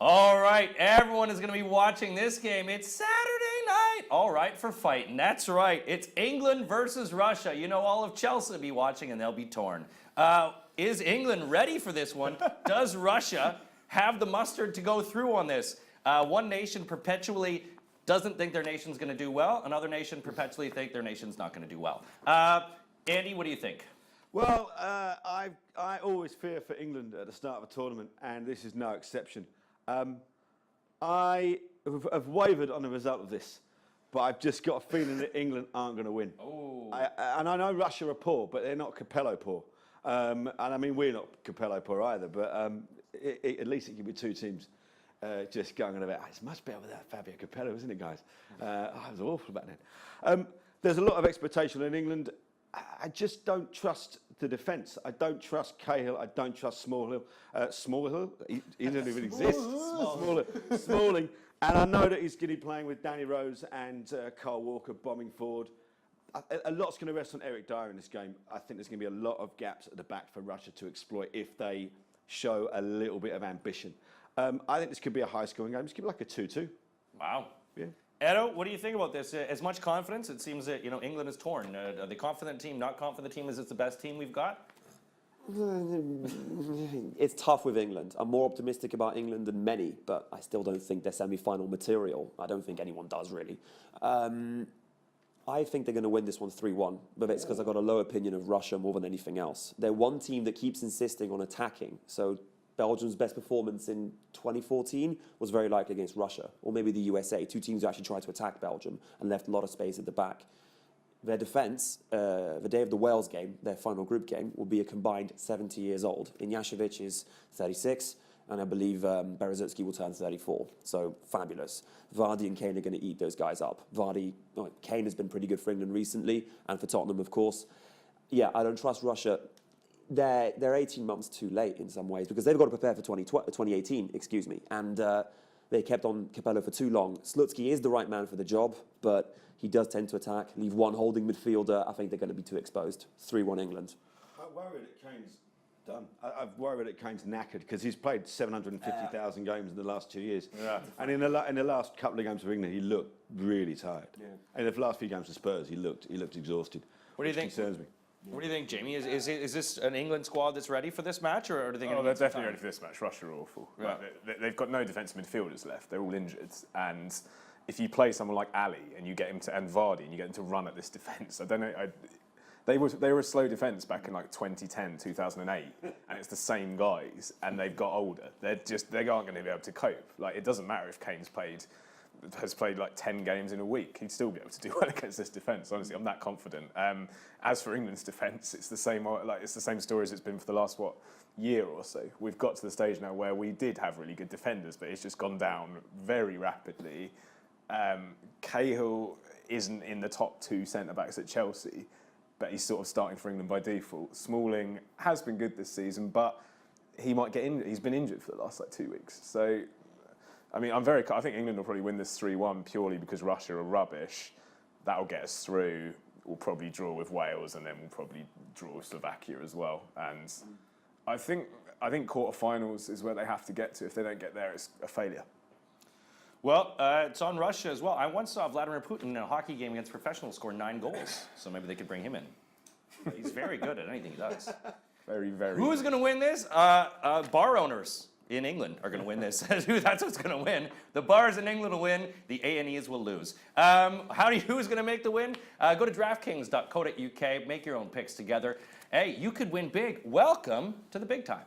All right, everyone is going to be watching this game. It's Saturday night. All right, for fighting. That's right. It's England versus Russia. You know, all of Chelsea will be watching, and they'll be torn. Is England ready for this one? Does Russia have the mustard to go through on this? One nation perpetually doesn't think their nation's going to do well. Another nation perpetually think their nation's not going to do well. Andy, what do you think? Well, I always fear for England at the start of a tournament, and this is no exception. I have wavered on the result of this, but I've just got a feeling that England aren't going to win. Oh. And I know Russia are poor, but they're not Capello poor. And I mean, we're not Capello poor either, but at least it can be two teams just going on about, it's much better without Fabio Capello, isn't it, guys? I was awful back then. There's a lot of expectation in England. I just don't trust the defence. I don't trust Cahill. I don't trust Smallhill. Smallhill? He doesn't even exist. Smalling. And I know that he's going to be playing with Danny Rose and Kyle Walker bombing forward. A lot's going to rest on Eric Dyer in this game. I think there's going to be a lot of gaps at the back for Russia to exploit if they show a little bit of ambition. I think this could be a high-scoring game. This could be like a 2-2. Wow. Yeah. Edo, what do you think about this? As much confidence, it seems that England is torn. Are they confident team, not confident team? Is it the best team we've got? It's tough with England. I'm more optimistic about England than many, but I still don't think they're semi-final material. I don't think anyone does, really. I think they're going to win this one 3-1, but it's because I've got a low opinion of Russia more than anything else. They're one team that keeps insisting on attacking, so Belgium's best performance in 2014 was very likely against Russia, or maybe the USA, two teams who actually tried to attack Belgium and left a lot of space at the back. Their defence, the day of the Wales game, their final group game, will be a combined 70 years old. Ignashevich is 36, and I believe Berezutski will turn 34, so fabulous. Vardy and Kane are going to eat those guys up. Kane has been pretty good for England recently, and for Tottenham, of course. Yeah, I don't trust Russia. They're 18 months too late in some ways because they've got to prepare for 2018, excuse me, and they kept on Capello for too long. Slutsky is the right man for the job, but he does tend to attack, leave one holding midfielder. I think they're going to be too exposed. 3-1 England. I'm worried that Kane's done. I'm worried that Kane's knackered because he's played 750,000 games in the last 2 years. Yeah. And in the last couple of games for England, he looked really tired. Yeah. And in the last few games for Spurs, he looked exhausted. What do you think? Concerns me. What do you think, Jamie? Is this an England squad that's ready for this match, or are they going to? Oh, they're definitely ready for this match. Russia are awful. Yeah. Like, they've got no defensive midfielders left. They're all injured, and if you play someone like Ali and you get him to and Vardy and you get him to run at this defence, I don't know. They were a slow defence back in like 2010, 2008, and it's the same guys, and they've got older. They aren't going to be able to cope. Like, it doesn't matter if Kane's has played like 10 games in a week, he'd still be able to do well against this defence. Honestly, I'm that confident. As for England's defence, it's the same story as it's been for the last year or so. We've got to the stage now where we did have really good defenders, but it's just gone down very rapidly. Cahill isn't in the top two centre-backs at Chelsea, but he's sort of starting for England by default. Smalling has been good this season, but he might get injured. He's been injured for the last 2 weeks. So, I mean, I think England will probably win this 3-1 purely because Russia are rubbish. That'll get us through. We'll probably draw with Wales, and then we'll probably draw with Slovakia as well. And I think quarterfinals is where they have to get to. If they don't get there, it's a failure. Well, it's on Russia as well. I once saw Vladimir Putin in a hockey game against professionals score 9 goals, so maybe they could bring him in. He's very good at anything he does. Very, very. Who's going to win this? Bar owners in England are going to win this. That's what's going to win. The bars in England will win. The A&Es will lose. Who's going to make the win? Go to DraftKings.co.uk. Make your own picks together. Hey, you could win big. Welcome to the big time.